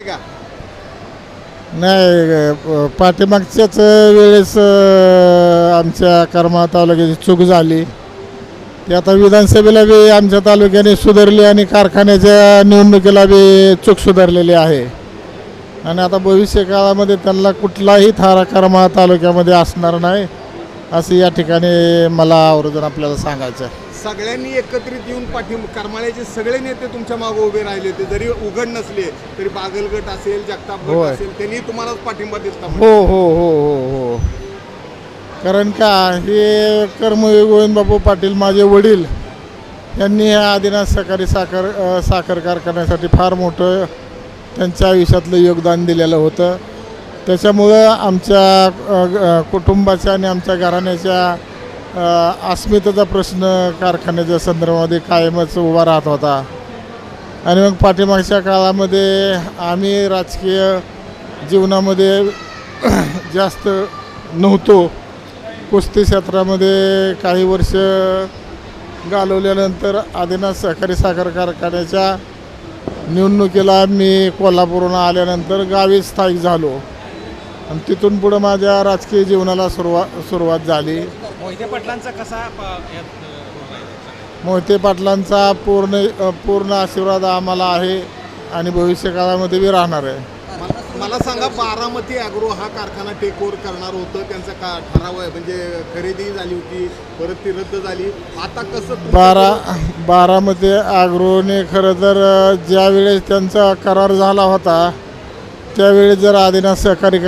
का? नाही पाठीमागच्याच वेळेस आमच्या करमाळा तालुक्याची चूक झाली ती आता विधानसभेला बी आमच्या तालुक्याने सुधारली आणि कारखान्याच्या निवडणुकीला बी चूक सुधारलेली आहे आणि आता भविष्य काळामध्ये त्यांना कुठलाही थारा करमाळा तालुक्यामध्ये असणार नाही असं या ठिकाणी मला आवर्जून आपल्याला सांगायचं आहे. सगळ्यांनी एकत्रित येऊन करमाळ्याचे सगळे नेते तुमच्या मागे उभे राहिले होते, जरी उघड नसले तरी बागलगट असेल, जगताप गट असेल, त्यांनी तुम्हाला पाठिंबा दिला. हो हो हो हो हो कारण का हे कर्मवीर गोविंदबापू पाटील माझे वडील यांनी ह्या आदिनाथ सहकारी साखर कारखान्यासाठी फार मोठं त्यांच्या आयुष्यातलं योगदान दिलेलं होतं. त्याच्यामुळं आमच्या कुटुंबाच्या आणि आमच्या घराण्याच्या अस्मितेचा प्रश्न कारखान्याच्या संदर्भामध्ये कायमच उभा राहत होता आणि मग पाठीमागच्या काळामध्ये आम्ही राजकीय जीवनामध्ये जास्त नव्हतो. कुस्ती क्षेत्रामध्ये काही वर्ष घालवल्यानंतर आदिनाथ सहकारी साखर कारखान्याच्या निवडणुकीला मी कोल्हापूरहून आल्यानंतर गावी स्थायिक झालो आणि तिथून पुढं माझ्या राजकीय जीवनाला सुरुवात झाली. मोहिते पाटलांचा कसा मोहिते पाटलांचा पूर्ण आशीर्वाद आम्हाला आहे आणि भविष्य काळामध्ये बी राहणार आहे. मला सांगा, बारामती ॲग्रो हा कारखाना टेक ओव्हर करणार होतं, त्यांचा ठराव आहे, म्हणजे खरेदी झाली होती, परत ती रद्द झाली. आता कसं बारामती ॲग्रोने खरं तर ज्यावेळेस त्यांचा करार झाला होता त्यावेळेस जर आदिनाथ सहकारी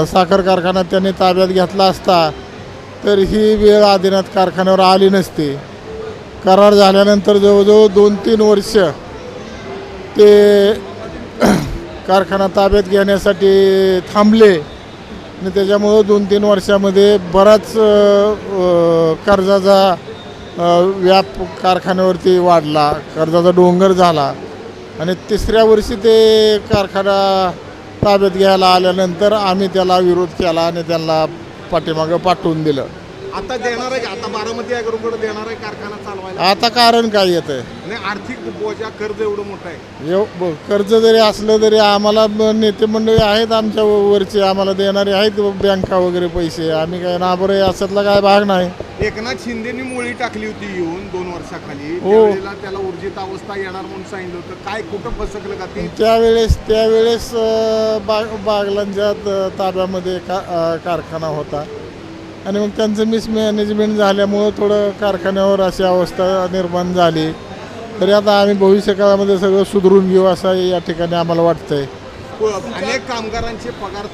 साखर कारखाना त्यांनी ताब्यात घेतला असता तर ही वेळ आदिनाथ कारखान्यावर आली नसती. करार झाल्यानंतर जवळजवळ 2-3 वर्ष ते कारखाना ताब्यात घेण्यासाठी थांबले आणि त्याच्यामुळं 2-3 वर्षामध्ये बराच कर्जाचा व्याप कारखान्यावरती वाढला, कर्जाचा डोंगर झाला आणि 3ऱ्या वर्षी ते कारखाना ताब्यात घ्यायला आल्यानंतर आम्ही त्याला विरोध केला आणि त्यांना पाठीमागं पाठवून दिलं. आता देणार आहे, आता बारामती ॲग्रोकडे देणार आहे कारखाना चालवायला. आता कारण काय येतं आहे, नाही आर्थिक बोजा, कर्ज एवढं मोठं आहे. कर्ज जरी असलं तरी आम्हाला नेते मंडळी आहेत आमच्या वरचे, आम्हाला देणारे आहेत बँका वगैरे पैसे. आम्ही काय नाबरे असातला काय भाग नाही. एकनाथ शिंदेनी मुळी टाकली होती येऊन 2 वर्षाखाली, त्यावेळेला त्याला ऊर्जित अवस्था येणार म्हणून सांगितलं होतं. काय कुठं फसकलं का ते? त्यावेळेस बागलांच्या ताब्यामध्ये कारखाना होता आणि मग त्यांचं मिसमॅनेजमेंट झाल्यामुळं थोडं कारखान्यावर अशी अवस्था निर्माण झाली. तरी आता आम्ही भविष्य काळामध्ये सगळं सुधरून घेऊ असं या ठिकाणी आम्हाला वाटतंय. अनेक कामगारांचे पगार